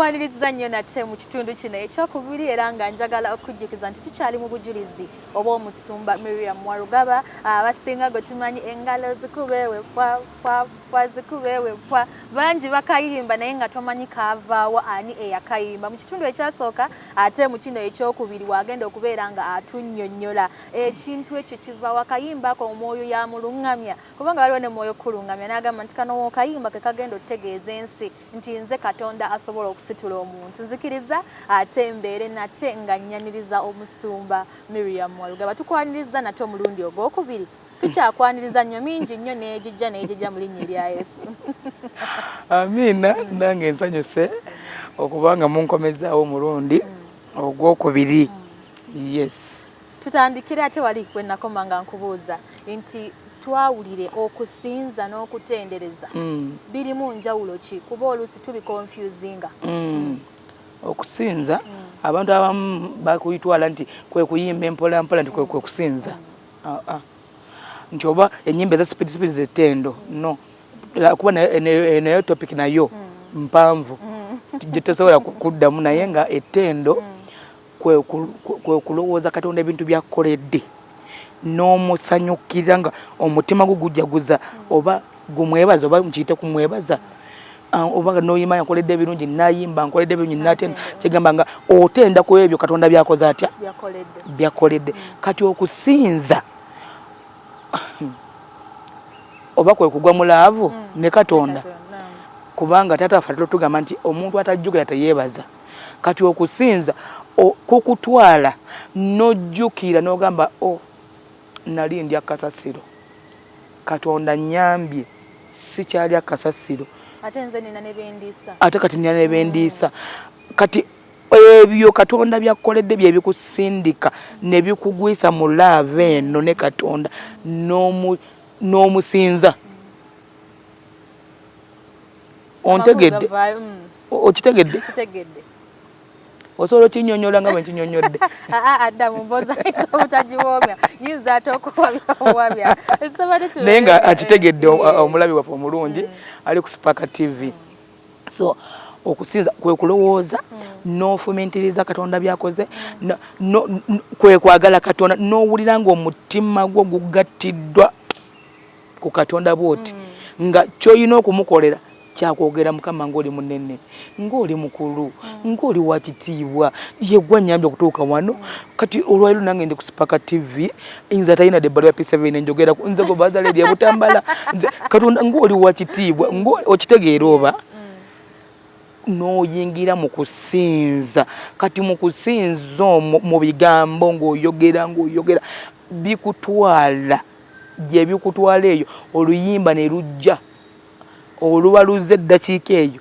tukwaniriza nnyo nate mu kitundu kino ekyokubiri era nga njagala okujjukiza nti tukyali mu bujulizi oba omusumba Miriam Warugaba abasinga gwe tumanyi engalo zikubeewe pwa zikubeewe pwa bangi bakayimba naye nga tomanyi kaavaawo ani eyakayimba mu kitundu ekyasooka ate mu kino ekyokubiri wagenda okubeera nga atunnyonnyola ekintu ekyo kiva wakayimbako omwoyo yamulungamya kubanga waliwo ne mwoyo kulungamya n'agamba nti kano kayimba ke kagenda otegeeza ensi nti nze Katonda asobola okusitula omuntu nzikiriza ate mbeere nate nga nnyaniriza omusumba Miriam Warugaba tukwaniriza nate omulundi ogwokubiri tukyakwaniriza nnyo mingi nnyo n'ejijja mu linnya lya Yesu. Amiina nange nsanyuse okubanga munkomezaawo omulundi ogwokubiri. Yes. Tutandikira ate wali kwe nakoma nga nkubuuza nti twawulire okusinza n'okutendereza birimu njawulo ki kuba oluusi tubikonfuzinga. Okusinza abantu abamu bakuyitwala nti kwe kuyimba empola mpola nti kwe kusinza. Nti oba ennyimba eza speed zetendo no kuba nayo topic nayo mpanvu gyetesobola kuddamu naye nga ettendo kwe kulowooza Katonda ebintu by'akoledde n'omusanyukira nga omutima gugujjaguza oba gumwebaza oba mukiyite kumwebaza oba n'oyima yankoledde ebirungi nayimba nkoledde ebirungi natenda kigamba nga otenda ku ebyo Katonda byakoze atya byakoledde. Kati okusinza oba kwe kugwa mu laavu ne Katonda kubanga Taata waffe tugamba nti omuntu atajjukira teyeebaza. Kati okusinza kukutwala n'ojjukira n'ogamba nali ndya kasasiro Katonda nnyambye sikyali akasasiro ate nze nina ne bendiisa ate kati nina ne bendiisa kati ebyo Katonda byakoledde bye bikusindika ne bikugwisa mu lave eno ne Katonda n'omusinza. Ontegedde okitegedde osobola okinnyonnyola nga bwe nkinnyonnyodde. Adda mu mboza obutagiwoomya yinza ate okuwabya naye nga akitegedde omulabi waffe omulungi ali ku Spark TV. So okusinza kwe kulowooza n'ofumiitiriza Katonda byakoze kwe kwagala Katonda n'owulira ng'omutima gwo gugattiddwa ku Katonda bw'oti nga ky'olina okumukolera kyakwogera Mukama ng'oli munene ng'oli mukulu ng'oli wa kitiibwa yegwa nnyambye okutuuka wano. Kati olwaliro nange ndi ku Spark TV nze talina debbalu ya P7 njogera nze go bazaleedi ya Butambala Katonda ng'oli wa kitiibwa okitegeera oba n'oyingira mu kusinza. Kati mu kusinza mu bigambo ng'oyogera bikutwala gye bikutwala eyo oluyimba ne lujja oluba luzze eddakiika eyo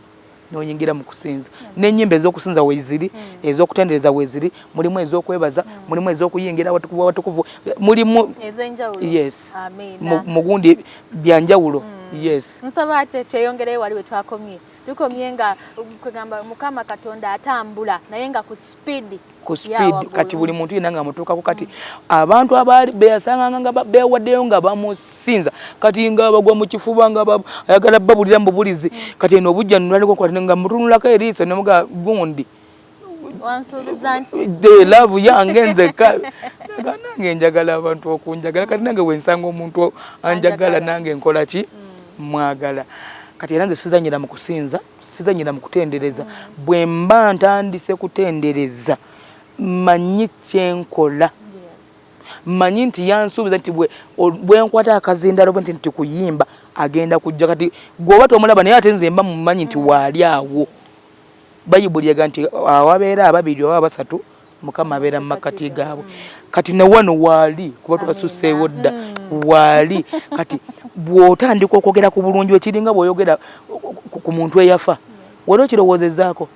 n'oyingira mu kusinza. N'ennyimba ez'okusinza weeziri ez'okutendereza weeziri mulimu ez'okwebaza mulimu ez'okuyingira watukuvu mulimu ez'enjawulo. Yes. Mugundi byanjawulo. Yes. Nsaba ate tweyongereyo wali we twakomye tukomye nga kugamba Mukama Katonda atambula naye nga ku speed kati buli muntu yina nga mutuukako. Kati abantu abaali beyasanganga nga beewaddeyo nga bamusinza kati nga bagwa mu kifuba nga ayagala babulira mu bubulizi kati eno obujja nulaliko kwati nga mutunulako eriiso ne muga gundi wansuubiza nti laavu yange nzeka nange njagala abantu okunjagala kati nange wensanga omuntu anjagala nange nkola ki mwagala. Kati era nze sizanyira mu kusinza sizanyira mu kutendereza bwe mba ntandise kutendereza manyi kyenkola manyi nti yansuubiza nti bwe nkwata akazindalo bwe nti kuyimba agenda kujja. Kati gwoba tomulaba naye ate nze mba mumanyi nti waali awo. Bayibuli yaga nti awabeera ababiri oba basatu Mukama abeera mu makkati gaabwe. Kati ne wano waali kuba twasuseewo dda waali. Kati bw'otandika okwogera ku bulungi ekiringa bw'oyogera ku muntu eyafa wali okirowoozezaako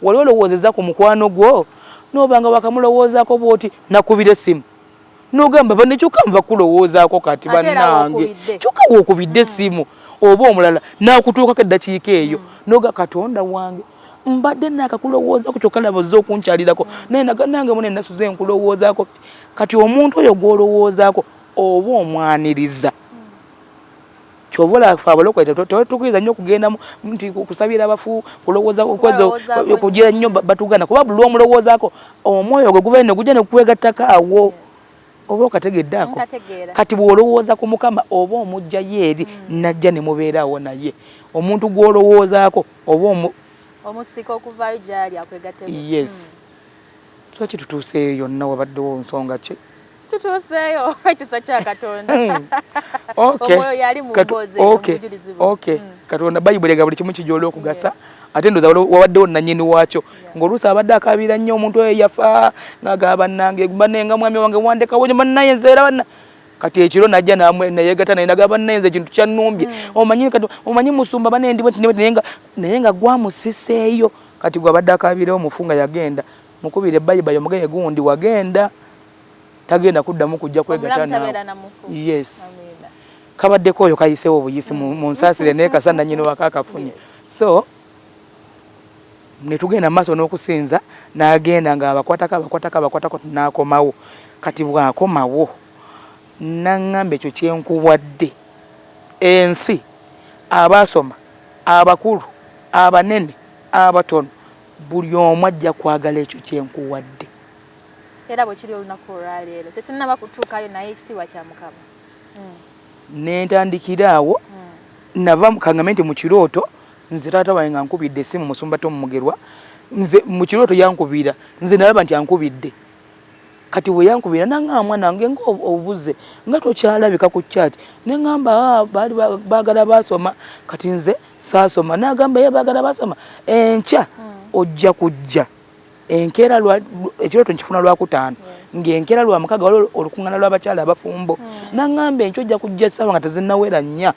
wali olowoozezaako mukwano gwo n'obanga wakamulowoozaako bw'oti nakubira essimu n'ogamba bannekyuka nva kulowoozaako kati bannange kyuka wookubidde essimu oba omulala n'akutuukako eddakiika eyo n'oga Katonda wange mbadde naakakulowoozaako kyokka nabozze okunkyalirako naye nange mune nasuze nkulowoozaako. Kati omuntu oyo gw'olowoozaako oba omwaniriza kyovola fa abalokole tukiriza nnyo okugenda nti kusabira abafu kulowooza kugira nnyo batugana kuba buli omulowoozaako omwoyo gwe guva ne gujja ne kukwegattako awo oba okategedde ako kati bw'olowooza ku Mukama oba omugjayo eri najja ne mubeeraawo naye omuntu gw'olowoozaako oba omusika okuvaayo gy'ali akwegatteko. Yes. Twaki tutuuseeyo yonna wabaddewo nsonga ki? Tutuuseeyo ekisa kya Katonda. Okay. Omwoyo yali mu mboozi omujulizi bwe. Okay. Katonda Bayibuli ega buli kimu kijoola okugasa. Ate ndoza wabaddewo nannyini waakyo ng'oluusi abadde akaabira nnyo omuntu oyo yafa n'agamba bannange banenga mwami wange wandekawo nyo bannaye nzeera banna kati ekiro najja nayeegata naye nagamba bannaye nze ekintu kyannumbye omanyi musumba bane ndi bweti naye nga gwamusiseeyo kati gwe abadde akaabirewo mufu nga yagenda mukubire Bayibuli omugeye gundi wagenda tagenda kuddamu kujja kwegata nawe. Yes. Kabaddeko oyo kayiseewo obuyisi mu nsaasire naye kasa nannyini waka akafunye. So ne tugenda maaso n'okusinza n'agenda nga abakwatako n'akomawo kati bw'akomawo n'aŋŋamba ekyo kyenkuwadde ensi abaasoma abakulu abanene abatono buli omu ajja kwagala ekyo kyenkuwadde. Era bwe kiri olunaku olwaleero tetunnaba kutuukayo naye ekitiibwa kya Mukama. Ne ntandikira awo nava kaŋŋambe nti mu kirooto nze taata wange nga nkubidde essimu Musumba Tom Mugerwa nze mu kirooto yankubira nze nalaba nti ankubidde kati bwe yankubira n'aŋŋamba mwana wange ng'obuze nga tokyalabika ku kyaki ne ŋŋamba baali baagala baasoma kati nze saasoma n'agamba ye baagala baasoma enkya ojja kujja enkeera ekirooto nkifuna Lwakutaano ng'enkeera Lwamukaaga waliwo olukuŋŋaana lw'abakyala abafumbo n'aŋŋamba enkya ojja kujja essaawa nga tezinnawera nnya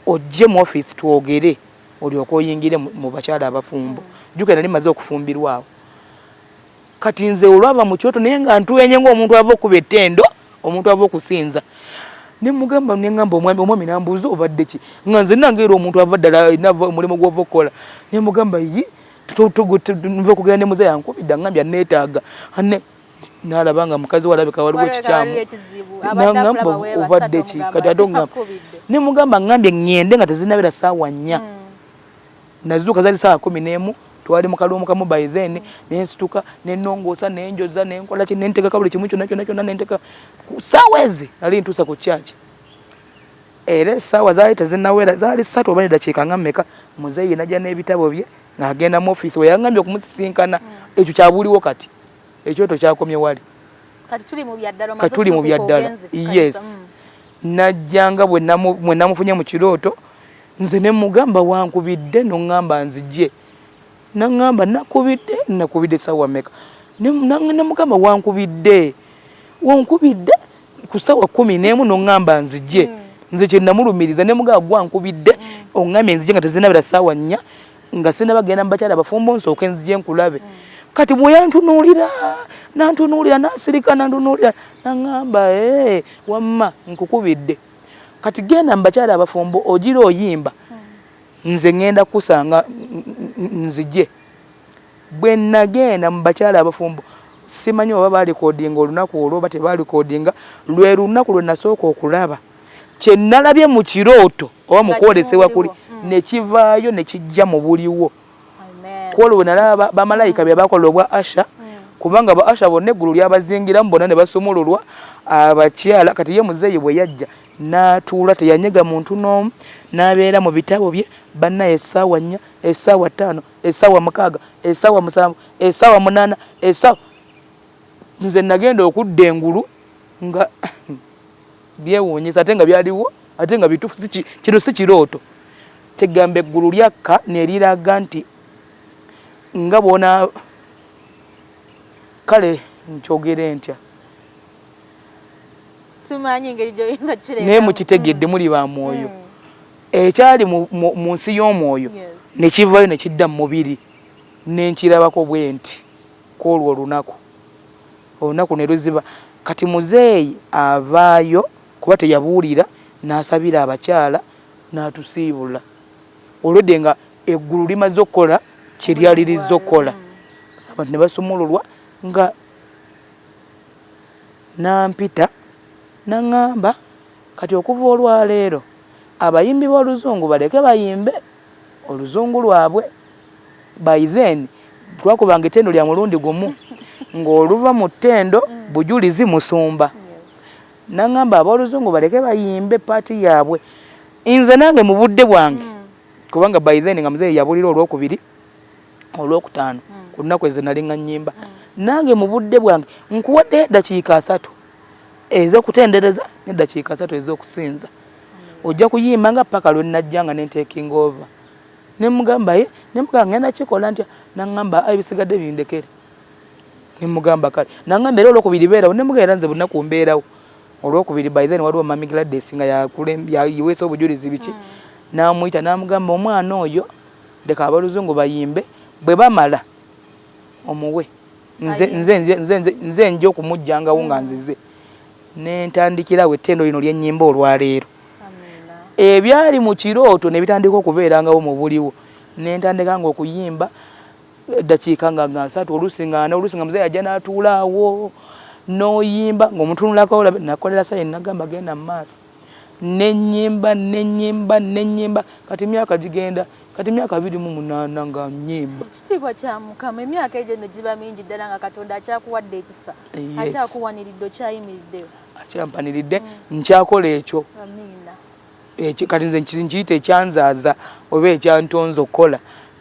ojje mu ofiisi twogere olyoka oyingire mu bakyala abafumbo jjuke nali maze okufumbirwa awo kati nze olwava mu kyoto naye nga ntuwenye ng'omuntu ava okuba ettendo omuntu ava okusinza ne mugamba neŋŋamba omwami nambuuza obadde ki nga nze nangeera omuntu ava ddala nava omulimu gw'ova okukola ne mugamba yi nva okugenda ne muze yankubidde aŋŋambye neetaaga n'alaba nga mukazi walabika waliwo ekikyamu n'aŋŋamba obadde ki kati ate oŋŋamba ne mugamba aŋŋambye ŋŋende nga tezinabera ssaawa nnya nazuuka zaali ssaawa 11 twali mu kaloomu kamu by then nensituka nenongoosa nenjoza nenkola ki nentegeka buli kimu kyonna nenteka ssaawa ezi nali ntuusa ku kyaki era essaawa zaali tezinnawera zaali 3 oba neddakiika nga mmeka muzeeyi najja n'ebitabo bye ng'agenda mu ofiisi we yaŋŋambye okumusisinkana ekyo kyabuuliwo kati ekyoto kyakomye wali kati tuli mu byaddala. Yes. Najjanga bwe namufunye mu kirooto nze ne mugamba wankubidde n'oŋŋamba nzijje n'aŋŋamba nakubidde ssaawa mmeka ne mugamba wankubidde ku ssaawa 11 n'oŋŋamba nzijje nze kye namulumiriza ne mugamba gwankubidde oŋŋambye nzijje nga tezinabera ssaawa 4 nga sinabagenda mu bakyala abafumbo nsooke nzijje nkulabe kati bwe yantunuulira n'asirika nantunuulira n'aŋŋamba wamma nkukubidde kati genda mu bakyala abafumbo ogira oyimba nze ŋŋenda kusanga nzijje. Bwe nagenda mu bakyala abafumbo simanyi oba baalikodinga olunaku olwo oba tebaalikodinga lwe lunaku lwe nasooka okulaba kye nalabye mu kirooto oba mu kwolesebwa kuli ne kivaayo ne kijja mu buliwo kwolwo bwe nalaba bamalayika bye bakola obwa Asha kubanga ba Asha bonna eggulu lyabazingiramu bonna ne basumululwa abakyala kati ye muzeeyi bwe yajja n'atuula teyanyega muntu n'omu n'abeera mu bitabo bye bannaye essaawa 4 essaawa 5 essaawa 6 essaawa 7 essaawa 8 essaawa nze nagenda okudda engulu nga byewuunyisa ate nga byaliwo ate nga bituufu kino si kirooto tegamba eggulu lyakka ne liraga nti nga bona kale nkyogere ntya simanyi ngeri gyoyinza kireka naye mukitegedde muli ba mwoyo ekyali mu nsi y'omwoyo ne kivaayo ne kidda mu mubiri nenkirabako bwe nti kwolwo olunaku ne luziba kati muzeeyi avaayo kuba teyabuulira n'asabira abakyala n'atusiibula olwedde nga eggulu limaze okukola kye lyali lizze okukola abantu ne basumululwa nga nampita n'aŋŋamba kati okuva olwaleero abayimbi b'oluzungu baleke bayimbe oluzungu lwabwe. By then twakubanga ettendo lya mulundi gumu ng'oluva mu ttendo bujulizi Musumba. Nangamba ab'oluzungu baleke bayimbe paati yaabwe. Nze nange mu budde bwange kubanga by then nga muzeeyi yabulira olwokubiri olwokutaano ku nnaku ezo nali nga nnyimba. Nange mu budde bwange nkuwadde eddakiika 3 ez'okutendereza n'eddakiika 3 ez'okusinza. Ojja kuyimba nga paka lwe najja nga ne taking over. Ne mugamba ngenda kikola ntya? Nangamba ebisigadde bindekere. Ne mugamba kale. Nangamba era olwokubiri beerawo ne mugenda nze bunaku mbeerawo. Olwokubiri by then waliwo Mami Gladys nga yayiweesa obujulizi biki. N'amuyita n'amugamba omwana oyo leka abaluzungu bayimbe bwe bamala omuwe. Nze nja okumujjangawo nga nzize. Ne ntandikirawo ettendo lino ly'ennyimba olwaleero. Ebyali mu kirooto ne bitandika okubeerangawo mu buliwo. Ne ntandika nga okuyimba eddakiika nga 3 oluusi nga 4 oluusi nga muzeeyi ajja n'atuulaawo n'oyimba ng'omutunulako olabe nakolera sayi nagamba genda mu maaso. N'ennyimba kati myaka gigenda kati myaka 28 nga nnyimba. Ekitiibwa kya Mukama emyaka egyo nno giba mingi ddala nga Katonda akyakuwadde ekisa. Akyakuwaniridde okyayimiriddeyo. Akyampaniridde nkyakola ekyo. Amiina. Kati nze nkiyita ekyanzaaza oba ekyantonza okukola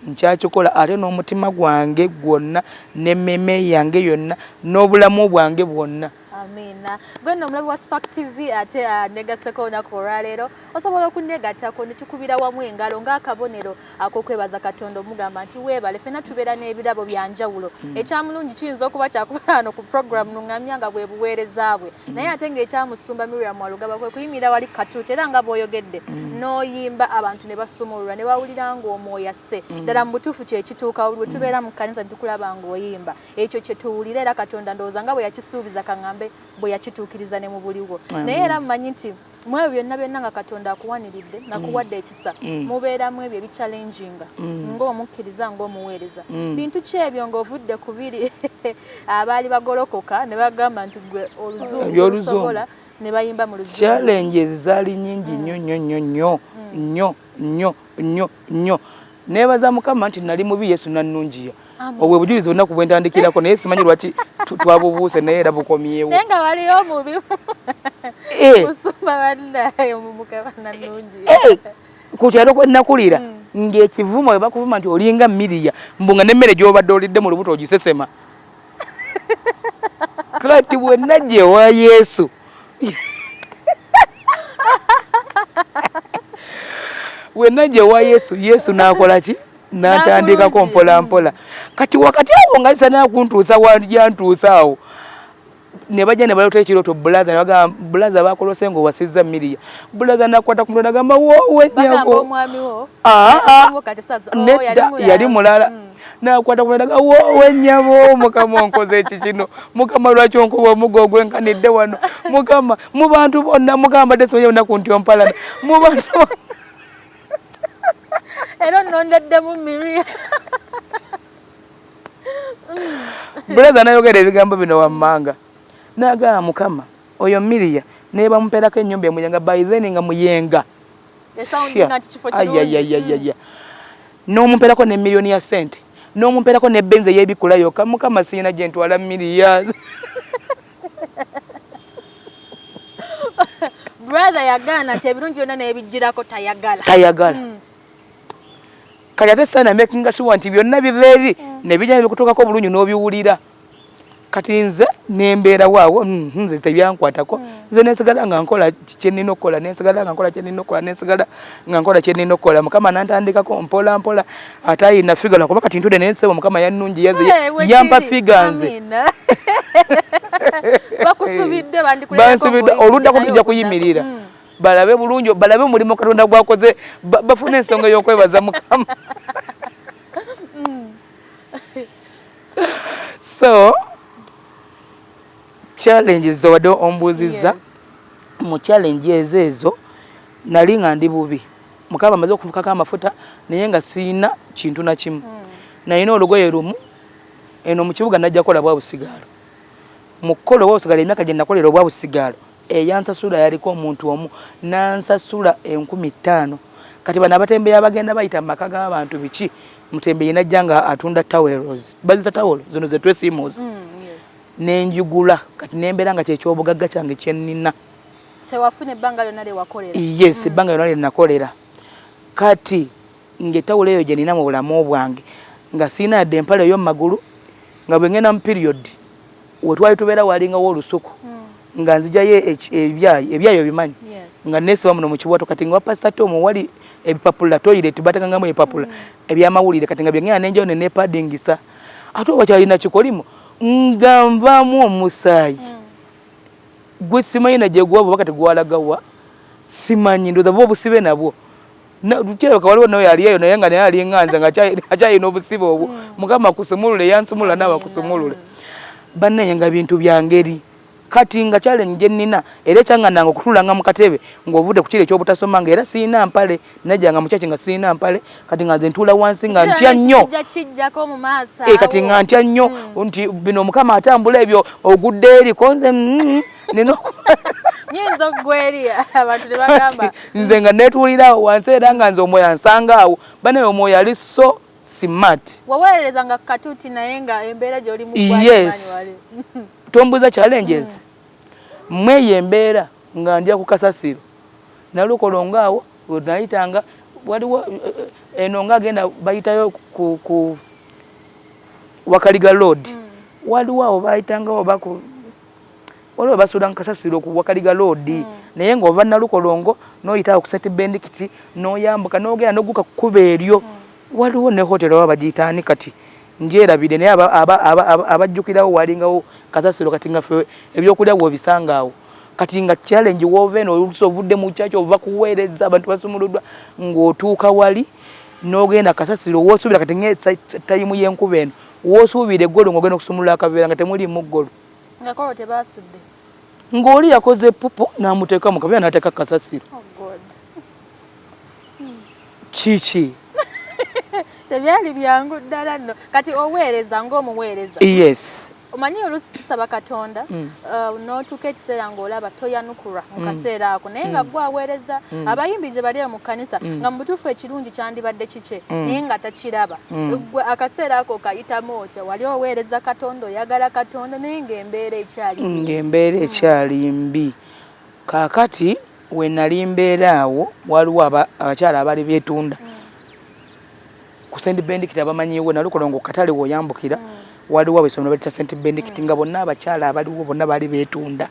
nkyakikola ate n'omutima gwange gwonna n'emmeme yange yonna n'obulamu bwange bwonna. Amiina. Gwe nno omulabi wa Spark TV ate negaseko olunaku olwaleero osobola okunnegattako ne tukubira wamu engalo ng'akabonero ak'okwebaza Katonda omugamba nti weebale ffenna tubeera n'ebirabo bya njawulo. Ekyamulungi kiyinza okuba kyakubeera wano ku program nuŋŋamya nga bwe buweereza bwe naye ate ng'ekyamusumba Miriam Walugaba kwe kuyimira wali katuuti era nga bw'oyogedde n'oyimba abantu ne basumulula ne bawulira ng'omwoyo asse ddala mu butuufu kye kituuka bwe tubeera mu kkanisa tukulaba ng'oyimba ekyo kye tuwulira era Katonda ndowooza nga bwe yakisuubiza kaŋŋambe bwe yakituukiriza ne mu buliwo. Naye era mmanyi nti mu ebyo byonna nga Katonda akuwaniridde nakuwadde ekisa mubeeramu ebyo ebichallenginga ng'omukkiriza ng'omuweereza. Bintu ki ebyo ng'ovudde ku biri abaali bagolokoka ne bagamba nti gwe oluzungu olusobola ne bayimba mu luzungu? Challenges zaali nyingi nnyo. Neebaza Mukama nti nali mubi Yesu nannungiya. Obwe bujulizi bunaku bwe ntandikirako naye simanyi lwaki twabubuuse naye era bukomyewo. Naye nga waliyo omubi musumba bannaye mu Mukama nannungiya. Kukyalo kwe nakulira ng'ekivumo bwe bakuvuma nti olinga Miriya mbu nga n'emmere gy'obadde olidde mu lubuto ogisesema. Kati bwe najja ewa Yesu we najja ewa Yesu n'akola ki? N'atandikako mpola mpola. Kati wakati awo nga lisa nakuntuusa wanjantuusa awo ne bajja ne balota ekirooto bulaza ne bagamba bulaza bakolose ng'owasizza Miriya. Bulaza nakwata ku mutwe n'agamba wowe nnyako. Nedda yali mulala. Nakwata ku mutwe n'agamba wowe nnyabo Mukama onkoze eki kino. Mukama lwaki onkuba omugo ogwenkanidde wano. Mukama mu bantu bonna Mukama mbadde simanyi olunaku nti ompalana. Mu bantu era nnondeddemu Miriya. Bulaza n'ayogera ebigambo bino wammanga. N'agamba Mukama oyo Miriya ne bamupeerako ennyumba emuyenga by then nga muyenga. N'omumpeerako ne miliyoni ya sente. N'omumpeerako ne benzi ey'ebikula yokka. Mukama siyina gye ntwala Miriya. Brother yagaana nti ebirungi byonna n'ebijjirako tayagala. Kati ate sana making sure nti byonna biva eri ne bijja bikutuukako bulungi n'obiwulira. Kati nze nembeera waawo nze tebyankwatako. Nze nesigala nga nkola kye nnina okukola nesigala nga nkola kye nnina okukola nesigala nga nkola kye nnina okukola. Mukama n'antandikako mpola mpola ate ayina figure kuba kati ntude nensebo Mukama yannungi yampa figure nze. Bakusubidde bandikuleko. Bansubidde oluddako tujja kuyimirira. Balabe bulungi balabe omulimu Katonda gwakoze bafune ensonga y'okwebaza Mukama. So challenges obadde ombuuzizza mu challenges ezo nali nga ndi bubi. Mukama amaze okufukako amafuta naye nga siina kintu na kimu. Nalina olugoye lumu eno mu kibuga najja kola bwa busigaalo. Mu kkola bwa busigaalo emyaka gye nakolera obwa busigaalo eyansasula yaliko omuntu omu nansasula 15,000 kati bano abatembeeyi abagenda bayita mu maka g'abantu biki mutembeeyi najja nga atunda tawelos bazita tawolo zino ze twesiimuuza nenjigula kati nembeera nga kyekyobugagga kyange kyennina tewafuna ebbanga lyonna lyewakolera yes ebbanga lyonna lyenakolera kati ng'etawulo eyo gye nina mu bulamu bwange nga siina yadde empale ey'omu magulu nga bwe ngenda mu period wetwali tubeera walingawo olusuku nga nzijayo ebyayo bimanyi nga neesiba muno mu kiwato kati nga wapasita Tom wali ebipapula toilet batekangamu ebipapula ebyamawulire kati nga byengenda nenjayo nenepadingisa ate oba kyalina kikolimo nga nvaamu omusaayi gwe simanyi na gye gwabo bakati gwalagawa simanyi ndoza bo obusibe nabwo kirabika waliwo nawe yaliyeyo naye nga naye alinganza nga akyalina obusibe obwo mukama akusumulule yansumulula nawe akusumulule bannaye nga bintu bya ngeri kati nga challenge gye nnina era ekyangananga okutulanga mu katebe ng'ovudde ku kiro ekyobutasoma nga era siina mpale najjanga mu kyaki nga siina mpale kati nga nze ntuula wansi nga ntya nnyo kati nga ntya nnyo nti bino mukama atambula ebyo ogudde eri konze nino nyinza okugweri abantu ne bagamba nze nga netuulirawo wansi era nga nze omwoyo ansanga awo banaye omwoyo ali so smart waweererezanga katuuti naye nga embeera gy'oli mu yes tombuza challenges mweyo embeera nga ndya ku kasasiro nalukolonga awo nayitanga waliwo eno nga agenda bayitayo ku Wakaliga Road waliwo awo bayitangawo waliwo basuula nkasasiro ku Wakaliga Road naye ng'ova nalukolongo n'oyitawo ku St Benedict n'oyambuka n'ogenda n'ogguka ku kkubo eryo waliwo ne hotelo waba bagiyitaani kati njerabire naye abajjukirawo walingawo kasasiro kati nga ffe ebyokulya bw'obisanga awo kati nga challenge wova eno oluusi ovudde mu kyaki ova kuweereza abantu basumuluddwa ng'otuuka wali n'ogenda kasasiro woosuubira kati ng'etayimu y'enkuba eno woosuubira eggolo ng'ogenda okusumulula akaveera nga temuliimu ggolo ngakolo tebaasudde ng'oli yakoze pupu n'amuteeka mu kaveera n'ateeka kasasiro kiki tebyali byangu ddala nno kati oweereza ng'omuweereza yes omanyi oluusi tusaba Katonda n'otuuka ekiseera ng'olaba toyanukula mu kaseera ako naye nga gwe aweereza abayimbi gye bali mu kkanisa nga mu butuufu ekirungi kyandibadde kike naye nga takiraba gwe akaseera ako okayitamu otya wali oweereza Katonda oyagala Katonda naye ng'embeera ekyali mbi kaakati we nali mbeera awo waliwo abakyala abali beetunda ku St Benedict abamanyiwo nalukolongo katale woyambukira waliwo abesomero balita St Benedict nga bonna abakyala abaliwo bonna bali beetunda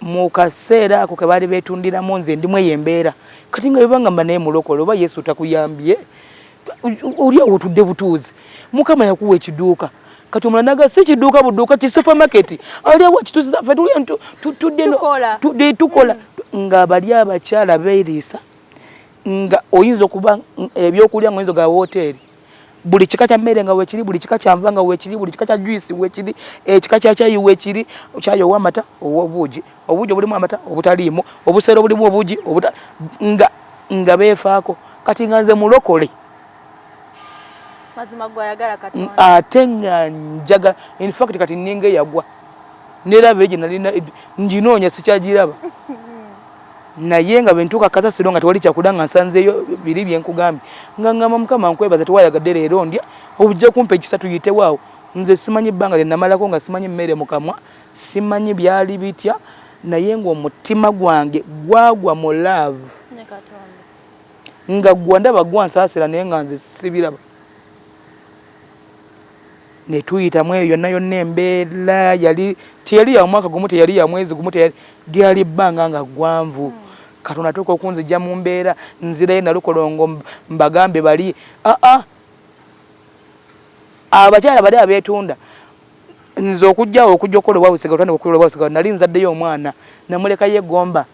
mu kaseera ako ke bali beetundiramu nze ndimu eyo embeera kati nga bibanga mba naye mulokole oba Yesu takuyambye oli awo otudde butuuzi mukama yakuwa ekiduuka kati omulala naga si kiduuka budduuka ki supermarket ali awo kituuziza ffe tuli tukola nga bali abakyala beeriisa nga oyinza okuba ebyokulya nga oyinza ga hoteli buli kika kya mmere nga weekiri buli kika kya nva nga weekiri buli kika kya juice weekiri ekika kya cyayi weekiri cyayi ow'amata obuugi obulimu amata obutaliimu obusero obulimu obuugi nga beefaako kati nga nze mulokole mazima gwayagala Katonda ate nga njagala in fact kati ninga yagwa neraba egyo nalina nginoonya sikyagiraba naye nga bentuuka kasasiro nga tewali kyakula nga nsanzeeyo biri byenkugambye nga ngamba mukama nkwebaza tewayagadde leero ndya obujja kumpa ekisa tuyitewaawo nze simanyi ebbanga lye namalako nga simanyi mmere mu kamwa simanyi byali bitya naye ng'omutima gwange gwagwa mu love nga gwa ndaba gwansaasira naye nga nze sibiraba ne tuyitamu eyo yonna yonna embeera teyali ya mwaka gumu teyali ya mwezi gumu lyali bbanga nga gwanvu Katonda tuuka okunzijja mu mbeera nzirayo nalukolongo mbagambe bali abakyala bali abeetunda nze okujjawo okujja okukola obwabusiga otandi okukola obwabusiga nali nzaddeyo omwana namuleka yeggomba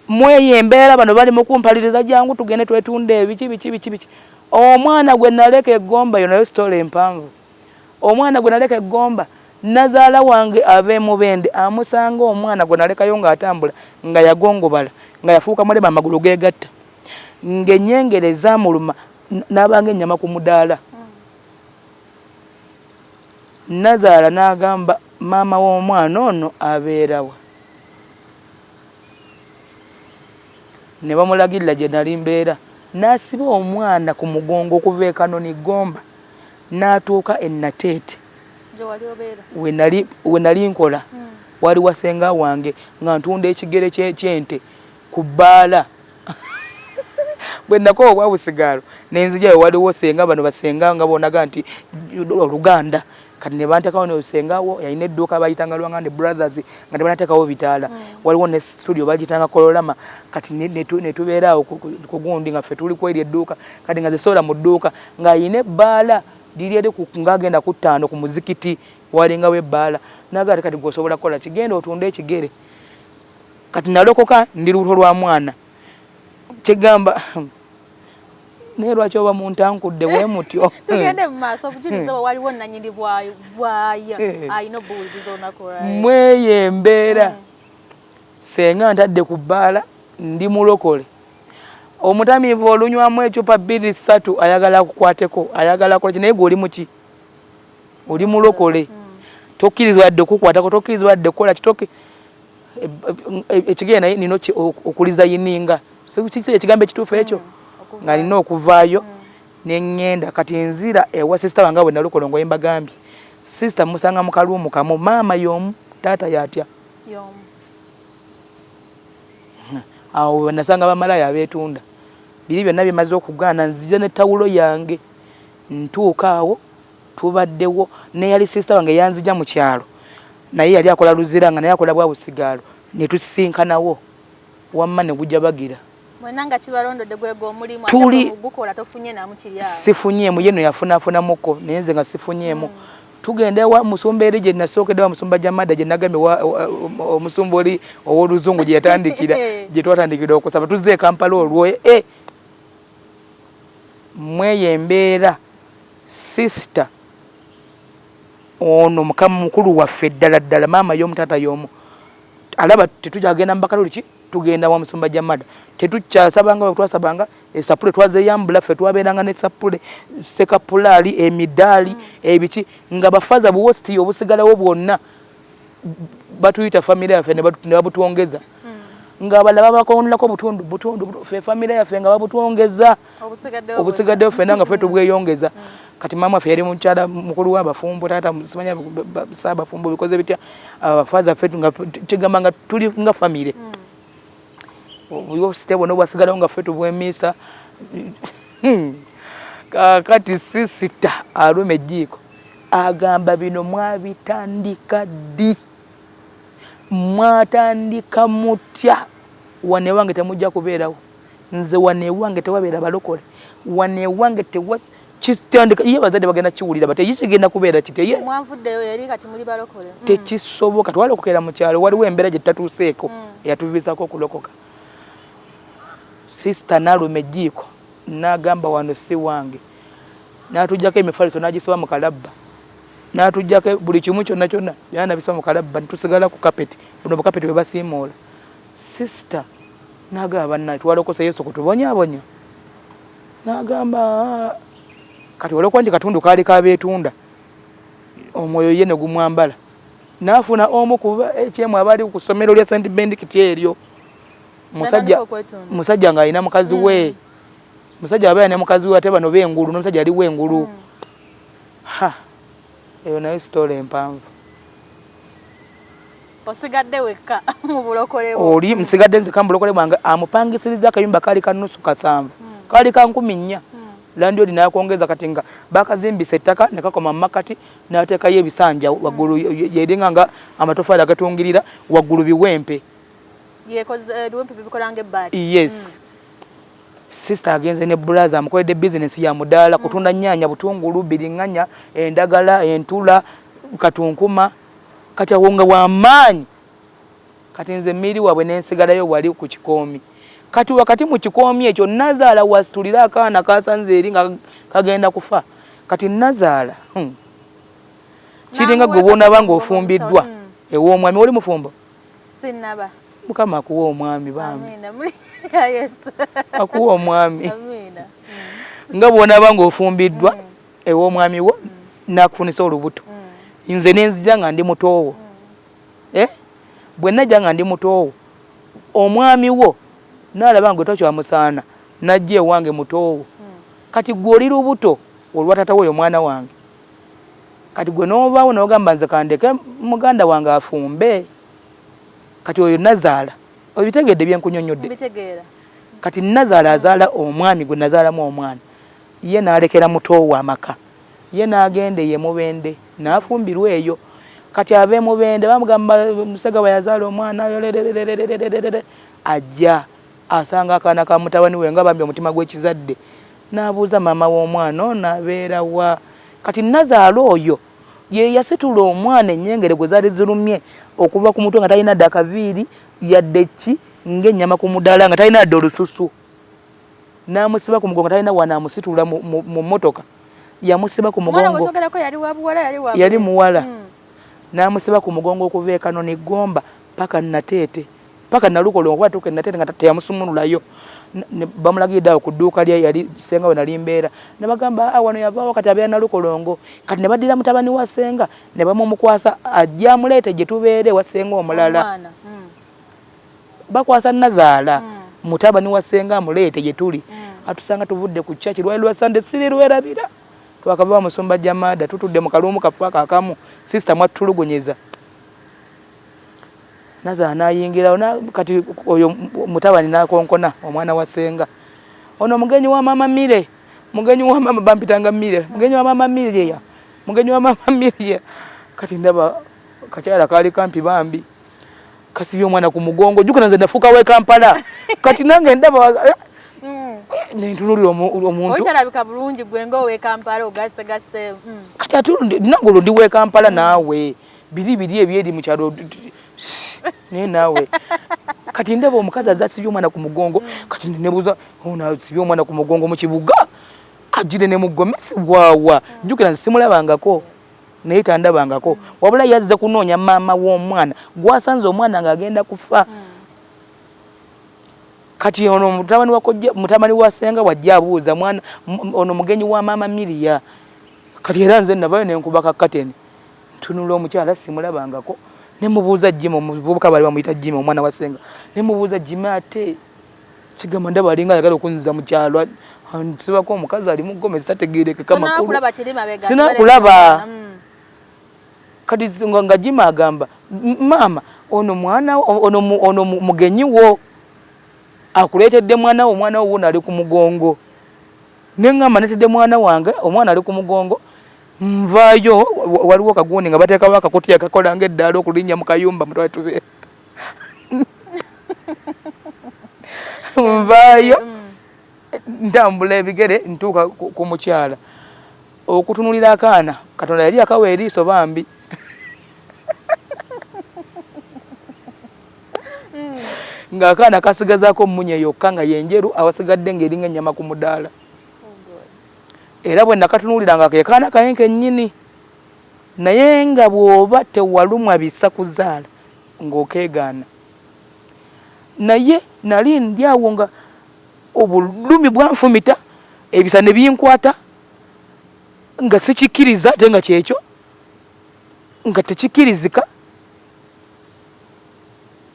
mweyo embeera bano bali mu kumpaliriza jangu tugende twetunda ebiki omwana gwe naleka eggomba yo nayo sitole empanvu omwana gwe naleka eggomba nazaala wange ave mubende amusanga omwana gwe nalekayo ng'atambula nga yagongobala nga yafuuka mulema amagulu geegatta ng'ennyengere zaamuluma n'abanga ennyama ku mudaala nazaala n'agamba maama w'omwana ono abeerawa ne bamulagirira gye nali mbeera n'asiba omwana ku mugongo okuva e Kanoni Gomba n'atuuka e Nateete we nali nkola wali wasenga wange nga ntunda ekigere ky'ente ku bbaala bwe nakowa obwabusigaalo nenzijjayo waliwo senga bano basenga nga bonaga nti Oluganda kati ne bantekawo neosengawo yalina edduuka bayitanga Lwangande Brothers nga tebanateekawo bitaala waliwo ne studio bagitanga Kololama kati netubeeraawo ku gundi nga ffe tuli kweri edduuka kati nga zisobola mu dduuka ng'ayina ebbaala liri eri ng'agenda ku ttaano ku muzikiti walingawo ebbaala nagati kati gwosobola kukola kigenda otunda ekigere kati nalokoka ndi lubuto lwa mwana kigamba naye lwaki oba muntankudde bwe mutyo tugende mu maaso obujulizi bwe waliwo nannyini bwaya alina obuwuliriza onakola mweyo embeera senga ntadde ku bbaala ndi mulokole omutamiivu olunywamu ecupa 2-3 ayagala kukwateko ayagala kola naye gwe oli muki oli mulokole tokkirizibwa wadde okukwatako tokkirizibwa wadde kukola kitoke ekigere naye nino okuliza yininga kiki ekigambo ekituufu ekyo nga nina okuvaayo neŋŋenda kati nzira ewa sisita wange bwe nalokolo ngoye mbagambye sisita musanga mu kaluumu kamu maama y'omu taata yatya awo nasanga bamalaya abeetunda biri byonna bimaze okugaana nzija ne tawulo yange ntuuka awo tubaddewo neyali sisita wange yanzija mu kyalo naye yali akola luzira nga naye akola bwabusigaalo ne tusisinkanawo wamma ne gujja bagira mwenanga kibalondodde gwego omulimu ate gukola tofunye namu kiri awo sifunyeemu yeno yafunafunamuko naye nze nga sifunyeemu tugenda ewa musumba eri gye nasookedde wa musumba Jamada gye nagambye omusumba oli ow'oluzungu gye yatandikira gye twatandikira okusaba tuzze e Kampala olwo mweyo embeera sisita ono mukama mukulu waffe ddala ddala maama y'omu taata y'omu alaba tetujagenda mubakalo ki tugenda wa musumba Jamada tetukyasabanga bwe twasabanga esapule twazeyambula ffe twabeeranga n'esapule sekapulaali emidaali ebiki nga bafaza buwositi obusigalawo bwonna batuyita famire yaffe ne babutwongeza nga balaba bakonulako butundu ffe famire yaffe nga babutwongeza obusigaddewo ffenna nga ffe tubweyongeza kati maama ffe yali mukyala mukulu w'abafumbo taata simanya saabafumbo bikoze bitya abafaza ffe nga kigamba nga tuli nga famire obuyosite bwonna obwasigalawo nga ffe tubwemiisa kakati sisita aluma ejjiiko agamba bino mwabitandika ddi mwatandika mutya wane wange temujja kubeerawo nze wane wange tewabeera balokole wane wange kitandika iyo bazadde bagenda kiwulira bate yikigenda kubeera kiti mwavuddeyo yali kati muli balokole tekisoboka twalokokera mu kyalo waliwo embeera gye tutatuuseeko eyatuviisako okulokoka sisita naluma ejjiiko n'agamba wano si wange n'atugyako emifaliso n'agisiba mu kalabba n'atugyako buli kimu kyonna kyonna byana nabisiba mu kalabba nitusigala ku kapeti buno bukapeti bwe basiimoola sisita n'agamba bannaye twalokose Yesu kutubonyaabonya n'agamba kati olwokuba nti katundu kaali kabeetunda omwoyo ye ne gumwambala n'afuna omu kuba ekyemu abaali ku ssomero lya St Benedict eryo musajja ng'alina mukazi we musajja abeera ne mukazi we ate bano b'engulu n'omusajja ali w'engulu eyo naye sitoola empanvu osigadde wekka mu bulokole oli musigadde nzeka mu bulokole bwange amupangisiriza akayumba kaali ka nusu 7 kaali ka 4 landioli naakongeza kati nga bakazimbisa ettaka ne kakoma mu makati n'ateekayo ebisanja waggulu yeringa nga amatofaali agatungirira waggulu biwempe biwempe bibikola ng'ebbaati yes sister agenze ne brother amukoledde business ya mudaala kutunda nnyaanya butungulu biringanya endagala entula katunkuma kati awonga w'amaanyi kati nze mmiri waabwe n'ensigalayo wali ku kikoomi kati wakati mu kikoomi ekyo Nazaala wasitulira akaana kasanze eri nga kagenda kufa kati Nazaala kiringa gwe boonaba ng'ofumbiddwa ew'omwami oli mufumbo sinnaba Mukama akuwa omwami bambi yes akuwa omwami nga bw'onaaba ng'ofumbiddwa ew'omwami wo nakufunisa olubuto nze nenzija nga ndi mutoowo bwe najja nga ndi mutoowo omwami wo n'alaba nga tokya musaana najja ewange mutoowo kati gwe oli lubuto olwa taata we omwana wange kati gwe n'ovaawo n'ogamba nze kandeke muganda wange afumbe kati oyo nazaala obitegedde byenkunyonnyodde kati nazaala azaala omwami gwe nazaalamu omwana ye n'alekera mutoowo amaka ye n'agenda ye Mubende n'afumbirwa eyo kati ave Mubende bamugamba Musega we yazaala omwana ajja asanga akaana ka mutabani we nga bambi omutima gw'ekizadde n'abuuza maama w'omwana ono abeera wa kati nazaala oyo ye yasitula omwana ennyengere gwe zaali zirumye okuva ku mutwe nga talina dda akaviiri yadde ki ng'ennyama ku mudaala nga talina dda olususu n'amusiba ku mugongo talina wanaamusitula mu mmotoka yamusiba ku mugongo yali muwala n'amusiba ku mugongo okuva e Kanoni Gomba paka Nateete paka Nalukolo okuba tuuka Nateete nga teyamusumululayo bamulagidde awo ku dduuka lye yali senga we nali mbeera ne bagamba wano yavaawo kati abeera Nalukolongo kati ne baddira mutabani wa senga ne bamumukwasa ajja amuleete gye tubeere wa senga omulala bakwasa Nazaala mutabani wa senga amuleete gye tuli atusanga tuvudde ku church lwali lwa Sunday siri lwerabira twakava Musumba Jamada tutudde mu kalumu kafaaka akamu sister mwatulugunyeza Nazaala n'ayingira kati oyo mutabani n'akonkona omwana wa senga ono mugenyi wa mama Mire mugenyi wa mama bampitanga Mire mugenyi wa mama Mire mugenyi wa mama Mire kati ndaba kakyala kali kampi bambi kasibye omwana ku mugongo jukana nze nafuka we Kampala kati nange ndaba nentunulira omuntu oyitalabika bulungi gwe ng'owe Kampala ogasegase kati atulundi nange ndi we Kampala naawe biri ebyeri mu kyalo ne naawe kati ndaba omukazi azasibye omwana ku mugongo kati nebuuza ono asibye omwana ku mugongo mu kibuga ajire ne mugomesi bwawa jukira nze simulabangako naye tandabangako wabula yazze kunoonya maama w'omwana gwasanze omwana ng'agenda kufa kati ono mutabani wa senga wajja abuuza mwana ono mugenyi wa maama Miriya kati era nze navayo nenkuba kakateni ntunula omukyala simulabangako nemubuuza Jima omuvubuka bali bamuyita Jima omwana wa senga nemubuuza Jima ate kigamba ndaba alinga ayagala okunziza mu kyalo nsibako omukazi ali mugomesi tategeerekeka makulu sinakulaba kati nga Jima agamba maama ono mwana ono mugenyi wo akuleetedde mwana wo omwana wo wuno ali ku mugongo neŋŋamba neetedde mwana wange omwana ali ku mugongo nvaayo waliwo kagundi nga bateekawo akakoti akakola ng'eddaala okulinnya mu kayumba mutwale tubeera nvaayo ntambula ebigere ntuuka ku mukyala okutunulira akaana Katonda yali akawa eriiso bambi ng'akaana kasigazaako munye yokka nga yenjeru awasigadde ng'eringa ennyama ku mudaala era bwe nakatunulira nga ke kaana kayenke nnyini naye nga bw'oba tewalumwa bisa kuzaala ng'okeegaana naye nali ndi awo nga obulumi bwanfumita ebisa ne binkwata nga sikikkiriza ate nga kyekyo nga tekikkirizika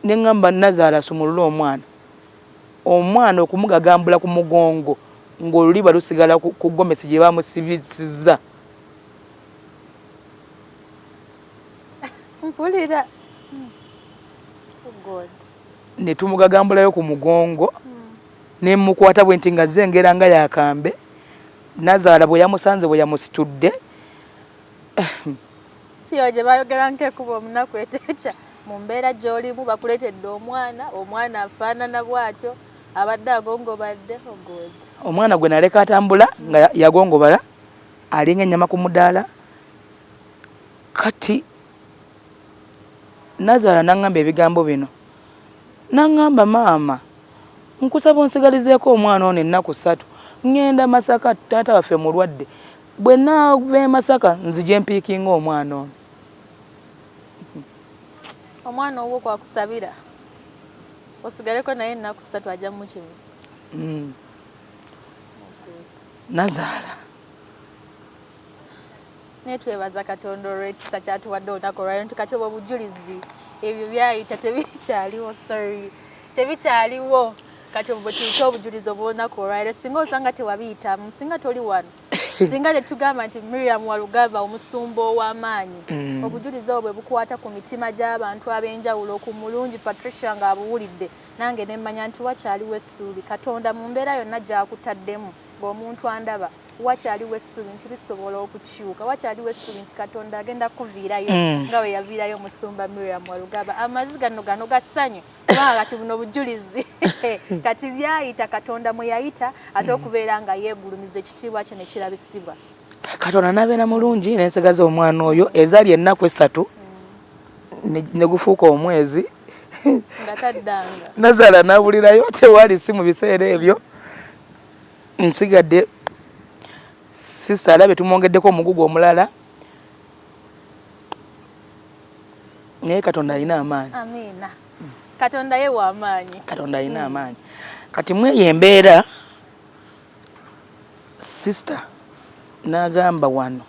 ne ŋŋamba Nazaala asumulule omwana okumugagambula ku mugongo ng'oluliba lusigala ku gomesi gye bamusibisiza mpulira ne tumugagambulayo ku mugongo ne mukwata bwe nti nga zengera nga yakambe Nazaala bwe yamusanze bwe yamusitudde siyo gye bayogera nk'ekuba omunaku eteekya mu mbeera gy'olimu bakuleetedde omwana afaanana bw'atyo abadde agongobadde omwana gwe naleka atambula nga yagongobala alinga ennyama ku mudaala kati Nazaala n'aŋŋamba ebigambo bino n'aŋŋamba maama nkusaba onsigalizeeko omwana ono ennaku 3 ŋŋenda Masaka taata waffe mulwadde bwe naava e Masaka nzije mpiikinga omwana ono omwana owwo kwakusabira osigaleko naye ennaku 3 ajja mu kibu Nazaala naye twebaza Katonda olw'ekisa kyatuwadde olunaku olwaliro nti kati obujulizi ebyo byayita tebikyaliwo tebikyaliwo kati obutuuka obujulizi obw'olunaku olwaleero singa osanga tewabiyitamu singa toli wano singa tetugamba nti Miriam Walugaba omusumba ow'amaanyi obujulizi obwo bwe bukwata ku mitima gy'abantu ab'enjawulo ku mulungi Patricia ng'abuwulidde nange ne mmanya nti wakyaliwo essuubi Katonda mu mbeera yonna gy'akutaddemu ng'omuntu andaba wakyaliwo essuubi nti bisobola okukyuka wakyaliwo essuubi nti Katonda agenda kuviirayo nga bwe yaviirayo omusumba Miriam Walugaba amazzi gano gassanyu kubanga kati buno bujulizi kati byayita Katonda mwe yayita ate okubeera nga yeegulumiza ekitiibwa kye ne kirabisibwa Katonda n'abeera mulungi n'ensigaza omwana oyo ezaali ennaku 3 ne gufuuka omwezi nga taddanga Nazaala n'abulirayo tewali si mu biseera ebyo nsigadde sista alabe tumwongeddeko omugugu omulala naye Katonda alina amaanyi. Amiina. Katonda ye wa amaanyi. Katonda alina amaanyi. Kati mweyo embeera sista n'agamba wano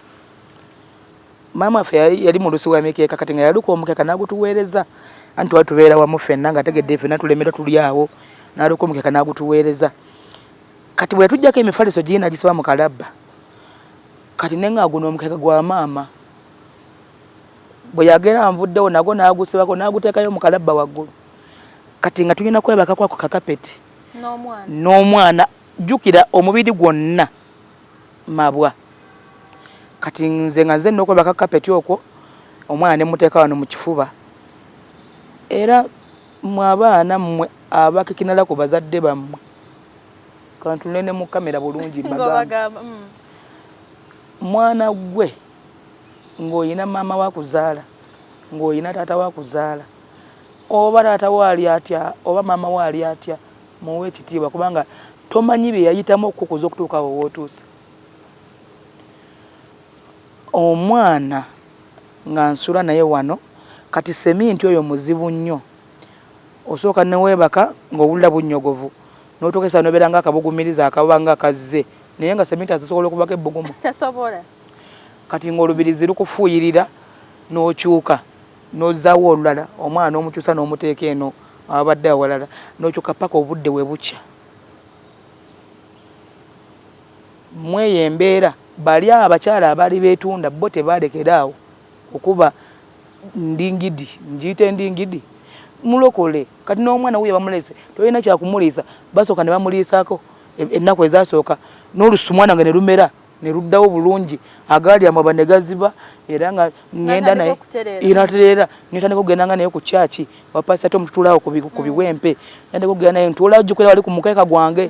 maama ffe yali mu lusi wa mikeeka kati nga yaluka omukeeka n'agutuweereza anti watubeera wamu ffenna nga ategedde ffenna tulemera tuli awo n'aluka omukeeka n'agutuweereza kati bwe tujjako emifaliso giri nagisaba mu kalabba kati nenga guno omukeeka gwa maama bwe yagera nvuddewo nago n'agusibako n'aguteekayo mu kalabba waggulu kati nga tulina kwebakako ako kakapeti n'omwana jjukira omubiri gwonna mabwa kati nze nga nze n'okwebaka kapeti okwo omwana ne muteeka wano mu kifuba era mwe abaana mmwe abakikinala ku bazadde bammwe kantulene mu kamera bulungi bagamba mwana gwe ng'oyina maama wakuzaala ng'oyina taata wakuzaala oba taata waali atya oba maama waali atya muwe ekitiibwa kubanga tomanyi bye yayitamu okukuza okutuuka awo wootuuse omwana nga nsula naye wano kati seminti oyo muzibu nnyo osooka neweebaka ng'owulira bunnyogovu n'otokesa nobeera nga akabugumiriza akaba nga kazze naye nga seminti azisobola okubako ebbugumu tasobola kati ng'olubirizi lukufuuyirira n'okyuka n'ozzaawo olulala omwana n'omukyusa n'omuteeka eno abadde awalala n'okyuka paka obudde we bukya mweyo embeera bali abakyala abaali beetunda bo tebaalekeraawo okuba ndingidi njiyite ndingidi mulokole kati n'omwana wuye bamulese tolina kyakumuliisa basooka ne bamuliisako ennaku ezasooka n'olusu mwana nga ne lumera ne luddawo bulungi agaali amaba ne gaziba era nga ngenda naye inatereera nitandika okugenda nga naye ku kyaki wapasita ate omututulaawo ku biwempe nitandika okugenda naye ntuulaawo jjukira wali ku mukeeka gwange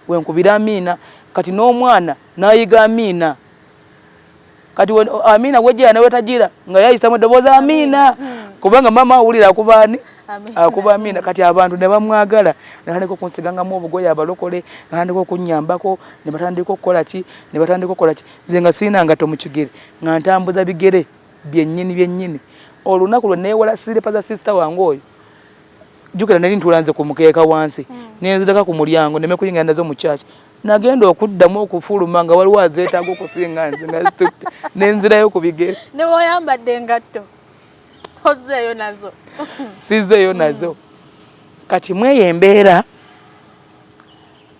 wenkubira amiina kati n'omwana n'ayiga amiina kati amiina wejjera ne wetagira nga yayisamu eddoboozi amiina kubanga maama awulira akubaani akuba amiina kati abantu ne bamwagala natandika okunsigangamu obugoye abalokole natandika okunnyambako ne batandika okukola ki nze nga siina ngato mu kigere nga ntambuza bigere byennyini olunaku lwe neewala siripa za sisita wange oyo jjukira nali ntuula nze ku mukeeka wansi nenziteka ku mulyango neme kuyingira nazo mu kyaki nagenda okuddamu okufuluma nga waliwo azeetaaga okusinga nze nga zitutte nenzirayo ku bigere ne woyambadde engatto ozeeyo nazo sizeeyo nazo kati mweyo embeera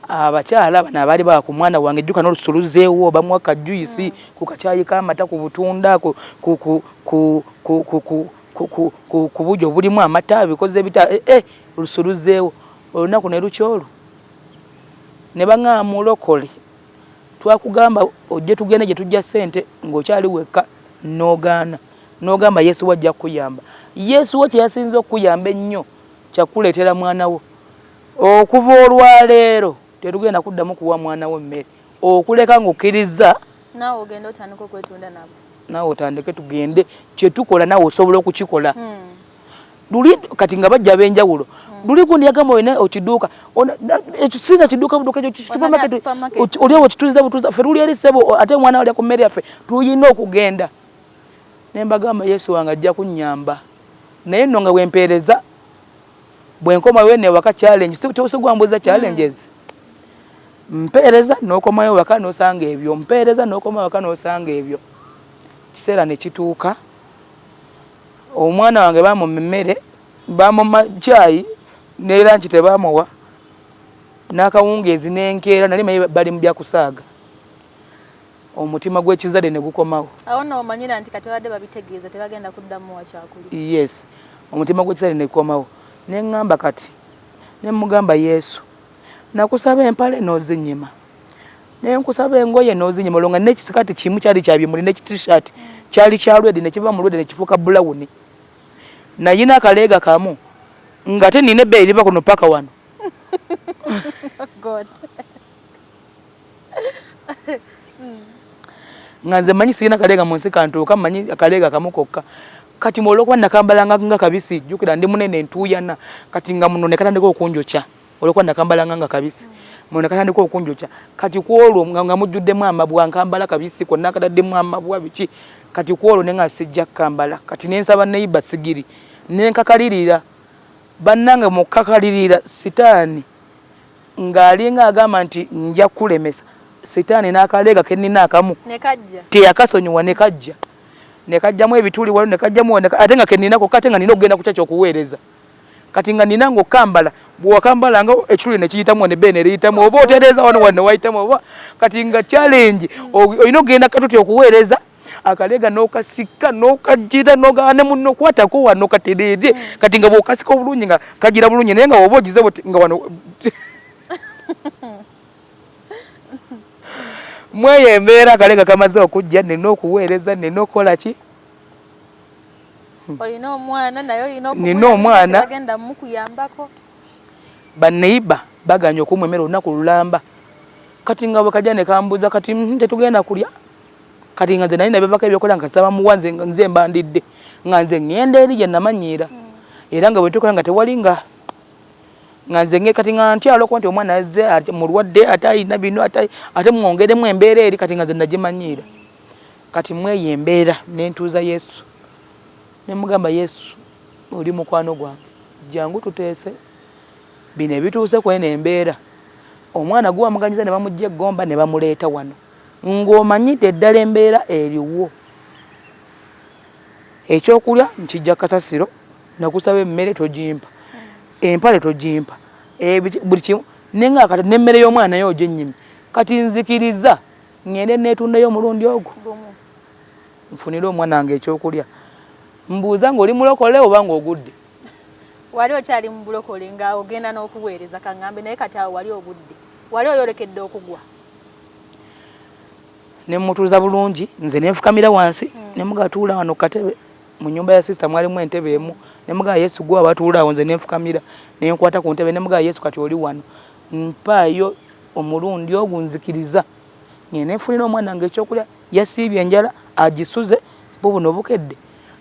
abakyala bano abaali baba ku mwana wange jjuka n'olusuluzeewo bamuwa kajuyisi ku kakyayi k'amata ku butunda ku bujo bulimu amata bikoze bita olusuluzeewo olunaku ne lukyolo ne baŋŋamba mulokole twakugamba ojje tugende gye tujja ssente ng'okyali wekka n'ogamba Yesu wajja kukuyamba Yesu wo kye yasinze okukuyamba ennyo kyakuleetera mwana wo okuva olwaleero tetugenda kuddamu kuwa mwana wo mmere okuleka ng'okkiriza naawe ogenda otandika okwetunda nabo naawe otandike tugende kye tukola naawe osobola okukikola luli kati nga bajja ab'enjawulo luli gundi yagamba olina okiduuka singa kiduuka buduuka ekyo supermarket oliawo okituuziza butuuza ffe tuli eri ssebo ate omwana walya ku mmere yaffe tulina okugenda ne mbagamba Yesu wange ajja kunnyamba naye nno nga bwempeereza bwenkomayo newaka challenge sigwambuza challenges mpeereza n'okomayo waka n'osanga ebyo mpeereza n'okomayo waka n'osanga ebyo kiseera ne kituuka omwana wange bamumma emmere bamumma caayi n'era nki tebamuwa n'akawungeezi n'enkeera nali mayi bali mu byakusaaga omutima gw'ekizadde ne gukomawo. Awo no omanyira nti kati badde babitegeeza tebagenda kuddamu wa kyakuli. Yes, omutima gw'ekizadde ne gukomawo. Ne ngamba kati ne mugamba Yesu nakusaba empale n'ozinyima. Ne nkusaba engoye n'ozinyima olonga n'ekisikati kimu kyali kyabimuli n'ekitishati kyali kya lwedi ne kiva mu lwedi ne kifuuka bulawuni. Nayina akaleega kamu nga te nina ebbeeyi liva kuno paka wano. God. Nga nze manyi sirina kaleega mu nsi kantuuka manyi akaleega kamu kokka. Kati olw'okuba nakambalanga nga kabisi jjukira ndi munene ntuuyana kati nga muno ne katandika okunjokya olw'okuba nakambalanga nga kabisi muno ne katandika okunjokya kati kwolwo nga mujjuddemu amabwa nkambala kabisi konna akataddemu amabwa biki kati kwolwo ne nga sijja kukambala kati ne nsaba neiba sigiri ne nkakalirira bannange mu kukakalirira sitaani ng'alinga agamba nti nja kulemesa sitaani n'akaleega ke nnina akamu teyakasonyiwa ne kajja ne kajjamu ebituli waliwo ne kajjamu ate nga ke nninako kate nga nina okugenda ku kyakyo okuweereza kati nga nina ng'okambala bw'okambalanga ekituli ne kiyitamu ne bbeene eriyitamu oba otereeza wano wano ne wayitamu oba kati nga challenge olina okugenda katuti okuweereza akaleega n'okasika n'okajjira n'ogaba ne munno okwatako wano katereeze kati nga bw'okasika obulungi nga kagira bulungi naye nga oba ogize nga wano mweyo embeera akaleega kamaze okujja nina okuweereza nina okukola ki oyina omwana naye oyina nina omwana bagenda mukuyambako baneiba baganya okumwa emmere olunaku lulamba kati nga bwe kajja ne kambuuza kati tetugenda kulya kati nga nze nali nabivako ebyokola nga kasaba muwa nze mbandidde nga nze ŋŋenda eri gye namanyiira era nga bwe tukola nga tewali nga nze nge kati nga ntyalo okuba nti omwana azze mulwadde ate alina bino ate mwongeremu embeera eri kati nga nze nagimanyiira kati mweyo embeera ne ntuuza Yesu ne mugamba Yesu oli mukwano gwange jangu tuteese bino ebituuse kweno embeera omwana gwe wamuganyiza ne bamugja eggomba ne bamuleeta wano ng'omanyidde eddala embeera eriwo ekyokulya nkijja kasasiro nakusaba emmere togimpa empale togimpa buli kimu nenga kati n'emmere y'omwana yo ogyennyimi kati nzikiriza ngende neetundayo omulundi ogwo nfunire omwana wange ekyokulya mbuuza ng'oli mulokole oba ng'ogudde wali okyali mu bulokole nga ogenda n'okuweereza kaŋŋambe naye kati awo wali obudde wali oyolekedde okugwa ne mutuuza bulungi nze ne nfukamira wansi ne mugatuula wano katebe mu nyumba ya sister mwalimu entebe emu ne mugaa Yesu gwe abatuula awo nze ne nfukamira ne nkwata ku ntebe ne mugaa Yesu kati oli wano mpaayo omulundi ogunzikiriza ngene nfunira omwana wange ekyokulya yasiibye enjala agisuze bo buno bukedde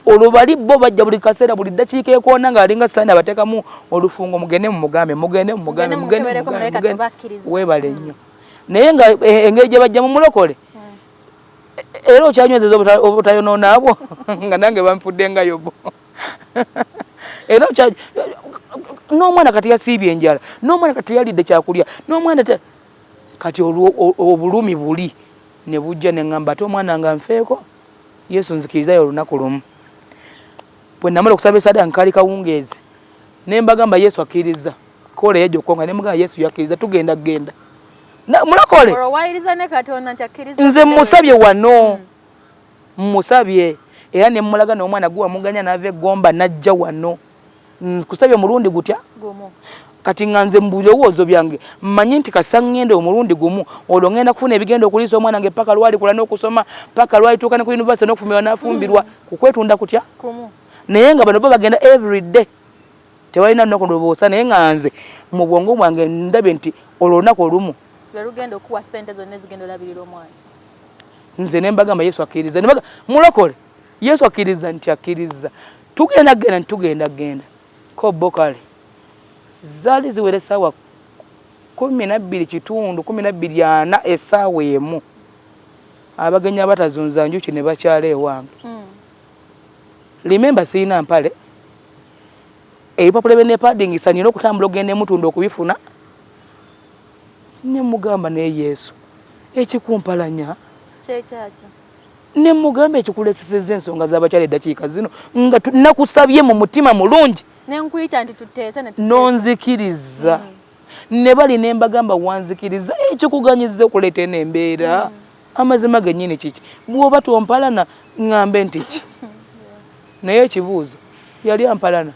olwo bali bo bajja buli kaseera buli ddakiika ekoona ng'alinga sitaani abateekamu olufungo mugende mumugambe weebale nnyo naye nga engeri gye bajja mu mulokole era okyanywezeza obutayonoonabwo nga nange banfudde nga Yobu era n'omwana kati yasiibye enjala n'omwana kati yalidde kyakulya n'omwana kati obulumi buli ne bujja ne ŋŋamba ate omwana nga nfeeko Yesu nzikirizayo olunaku lumu bwe namala okusaba esaada nkaali kawungeezi ne mbagamba Yesu akkiriza kola yejo konga ne mugamba Yesu yakkiriza tugenda genda mulokole nze musabye wano musabye era ne mulaga n'omwana guwa muganya n'ava eggomba najja wano kusabye mulundi gutya kati nga nze mbulowoozo byange mmanyi nti kasa ŋŋenda omulundi gumu olwo ŋŋenda kufuna ebigenda okuliisa omwana nge paka lwali kula n'okusoma paka lwali tuuka ne ku yunivasite n'okufumirwa n'afumbirwa kukwetunda kutya naye nga bano bo bagenda every day tewalina lunaku lweboosa naye nga nze mu bwongo bwange ndabye nti olwo lunaku olumu lugenda okuwa ssente zonna ezigenda olabirira omwana nze ne mbagamba Yesu akkiriza mulokole Yesu akkiriza nti akkiriza tugenda genda ko bokale zaali ziwere essaawa 12:40 essaawa emu abagenyi abatazunza njuki ne bakyala ewange remember siina mpale ebipapula bye ne padding sanyira okutambula ogenda emutunda okubifuna ne mugamba ne Yesu ekikumpalanya kyeki ne mugamba ekikuleseseza ensonga z'abakyala eddakiika zino nga nakusabye mu mutima mulungi nenkuyita nti tuteese nonzikiriza ne bali ne mbagamba wanzikiriza ekikuganyiza okuleeta eno embeera amazima gennyini kiki bw'oba tompalana ŋŋambe nti ki naye ekibuuzo yali ampalana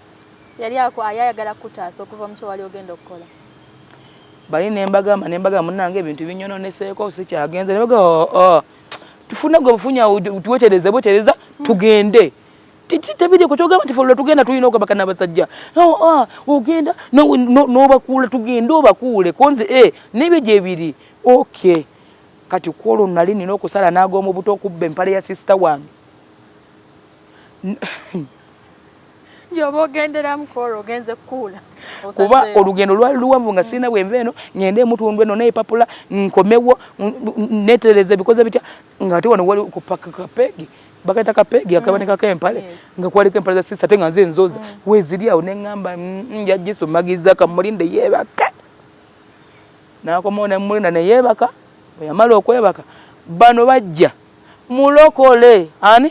yali ayagala kutaasa okuva mu kyo wali ogenda okukola bali ne mbagamba munnange ebintu binyononeseeko sikyagenze ne bagamba tufune gwe bufunya tuwetereza tugende tebiri ko kyogamba nti fullo tugenda tulina okubaka n'abasajja ogenda n'obakuula tugende obakuule konze n'ebyo gye biri okay kati kwolwo nali nina okusala n'ag'omu buto okubba empale ya sisita wange Jobo genderamu koro ogenze kukula kuba olugendo lwali luwanvu nga sina bwemve eno ngende mutundu eno n'epapula nkomewo netereze bikoze bitya nga ate wano wali kupaka kapegi bakata kapegi akaboneka kempale nga kwaliko empale za sisita tenga nze nzoza weziri awo neŋŋamba njagisumagiza kamulinde yeebaka n'akomona mulina ne yeebaka bwe yamala okwebaka bano bajja mulokole ani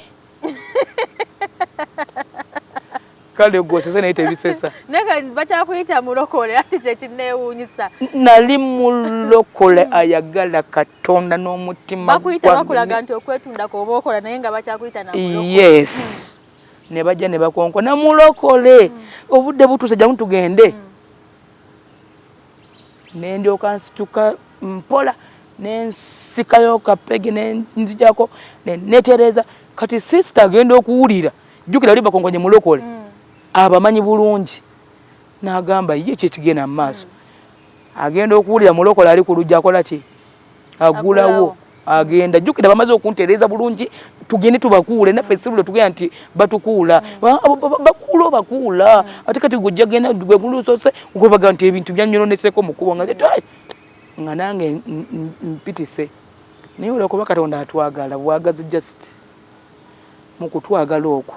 kale gwosese naye tebisesa neka bakyakuyita mulokole ati kyekineewuunyisa nali mulokole ayagala Katonda n'omutima bakuyita bakulaga nti okwetundako oba okola naye nga bakyakuyita na mulokole yes ne bajja ne bakonkona mulokole obudde butuuse jamu tugende ne ndyoka nsituka mpola nensikayo kapegi nenzijako netereza kati sister agenda okuwulira jjukira ali bakonkonye mulokole abamanyi bulungi n'agamba ye kyekigenda mu maaso agenda okuwulira mulokole ali ku lujja akola ki agulawo agenda jjukira bamaze okuntereeza bulungi tugende tubakuule naffe sibulo tugenda nti batukuula bakuula ate kati gujja genda gwe kulusose okubaga nti ebintu byanyononeseko mu kubo nga nange mpitise naye olwokuba Katonda atwagala bwagazi just mu kutwagala okwo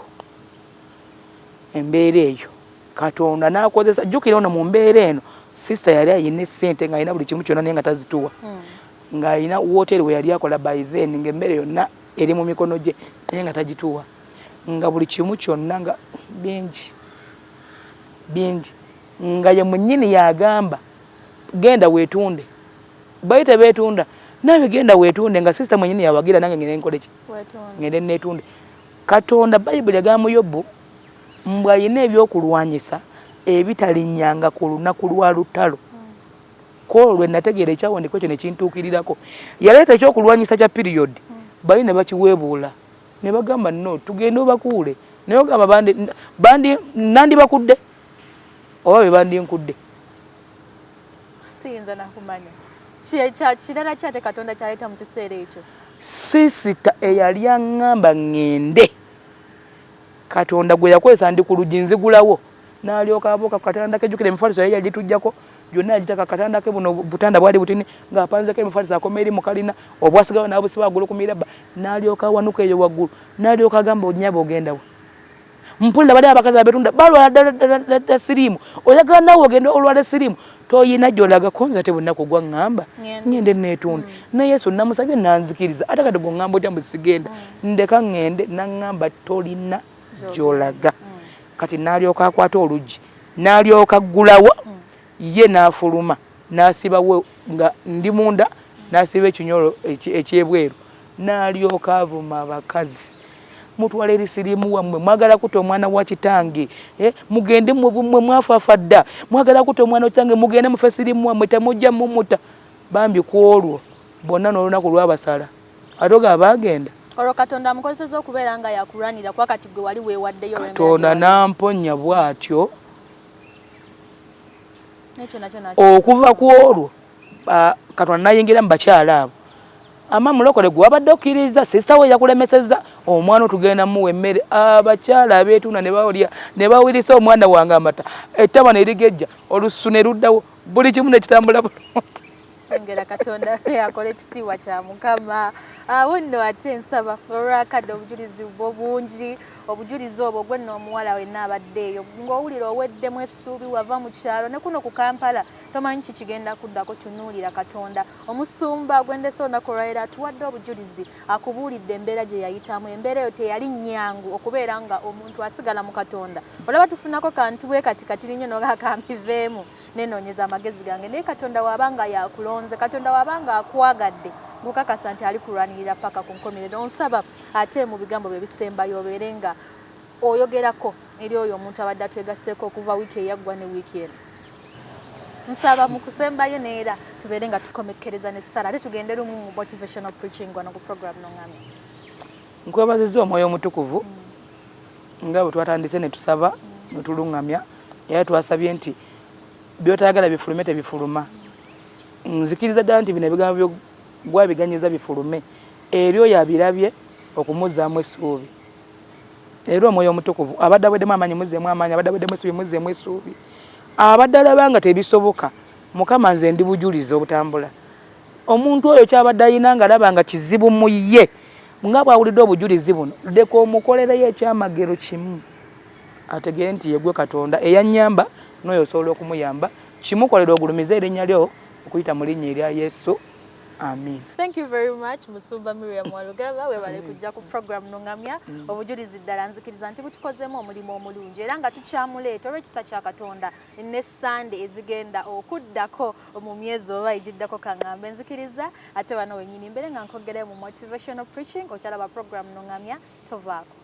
embeera eyo Katonda n'akozesa jjukira ono mu mbeera eno sister yali ayina essente ng'alina buli kimu kyonna naye nga tazituwa ng'alina wooteri we yali akola by then ng'emmere yonna eri mu mikono gye naye nga tagituwa nga buli kimu kyonna nga bingi nga ye mwennyini yagamba genda weetunde bayi tebeetunda nawe genda weetunde nga sister mwennyini yawagira nange ngende nkole ki ngende neetunde Katonda Bayibuli agamba mu Yobu mbw alina ebyokulwanyisa ebitalinnyanga ku lunaku lwa lutalo ko lwe nategeera ekyawandikwa ekyo ne kintuukirirako yaleeta ekyokulwanyisa kya period bali ne bakiweebuula ne bagamba no tugende obakuule naye ogamba nandi bakudde oba be bandinkudde siyinza nakumanya kirala kyate Katonda kyaleeta mu kiseera ekyo sisita eyali aŋŋamba ŋŋende Katonda gwe yakozesa ndi ku luggi nzigulawo n'alyoka abooka ku katanda ke jjukira emifaliso yali yagitugyako gyonna yagitaka katanda ke buno butanda bwali butini ng'apanzeko emifaliso akoma eri mu kalina obwasigawo n'abusiba waggulu ku mirabba n'alyoka awanuka eyo waggulu n'alyoka agamba onyaba ogendawo mpulira bali abakazi abetunda balwala ddala siriimu oyagala nawe ogenda olwala siriimu toyina gy'olaga konza te bunaku gwa ŋŋamba ŋŋende neetunda ne Yesu namusabye nanzikiriza ate kati gweŋŋamba otya musigenda ndeka ŋŋende naŋŋamba tolina gy'olaga kati n'alyoka akwata oluggi n'alyoka aggulawo ye n'afuluma n'asibawo nga ndi munda n'asiba ekinyolo ekyebweru n'alyoka avuma abakazi mutwala eri siriimu wammwe mwagala kuta omwana wa kitange mugende mwe mwafaafa dda mwagala kuta omwana wa kitange mugende mufe siriimu wammwe temujja mumuta bambi ku olwo bonna n'olunaku lwabasala ate ogaba bagenda olwo Katonda amukozeseza okubeera nga yakulwanira kuba kati gwe wali weewaddeyo Katonda n'amponya bw'atyo okuva ku olwo Katonda n'ayingira mu bakyala abo ama mulokole gwe wabadde okkiriza sisita we yakulemeseza omwana otugenda muwa emmere abakyala abeetuna ne bawirisa omwana wange amata ettama ne ligejja olususu ne luddawo buli kimu ne kitambula bulungi ngera Katonda yakola ekitiibwa kya Mukama awo nno ate nsaba olwakadde obujulizi bwo bungi obujulizi obwo gwe nno omuwala wenna abadde eyo ng'owulira oweddemu essuubi wava mu kyalo ne kuno ku Kampala tomanyi kikigenda kuddako tunuulira Katonda omusumba gwendese olunaku olwaleero atuwadde obujulizi akubuulidde embeera gye yayitamu embeera eyo teyali nnyangu okubeera nga omuntu asigala mu Katonda olaba tufunako kantu bwe kati nnyo nogakampiveemu nenoonyeza amagezi gange naye Katonda wabanga yakulonze Katonda wabanga akwagadde ngukakasa nti ali kulwanirira paka ku nkomerero onsaba ate mu bigambo bye bisembayo obeere nga oyogerako eri oyo omuntu abadde atwegasseeko okuva wiiki eyaggwa ne wiiki eno nsaba mu kusembayo neera tubeere nga tukomekkereza n'essala ate tugende lumu mu motivational preaching wano ku program Nongambya. Nkwebaziza omwoyo omutukuvu nga bwe twatandise ne tusaba ne tulungamya era twasabye nti byotayagala bifulume tebifuluma nzikiriza ddala nti bino ebigambo gwabiganyiza bifulume eri oyo abirabye okumuzzaamu essuubi era omwoyo omutukuvu abadde aweddemu amaanyi muzzeemu amaanyi abadde aweddemu essuubi muzzeemu essuubi abadde alaba nga tebisoboka Mukama nze ndi bujulizi obutambula omuntu oyo kyabadde ayina nga alaba nga kizibu mu ye nga bwawulidde obujulizi buno ddeka omukolereyo ekyamagero kimu ategere nti yegwe Katonda eyannyamba n'oyo osobola okumuyamba kimukolera ogulumiza erinnya lyo okuyita mu linnya erya Yesu. Amen. Thank you very much Musumba Miriam Warugaba webale kujja ku program Nongambya obujulizi ddala nzikiriza nti butukozemu omulimu omulungi era nga tukyamuleeta olw'ekisa kya Katonda ne Sunday ezigenda okuddako mu myezi oba egiddako kaŋŋambe nzikiriza ate wano wenyini mbere nga nkogeremu mu motivational preaching okyalaba program Nongambya tovaako.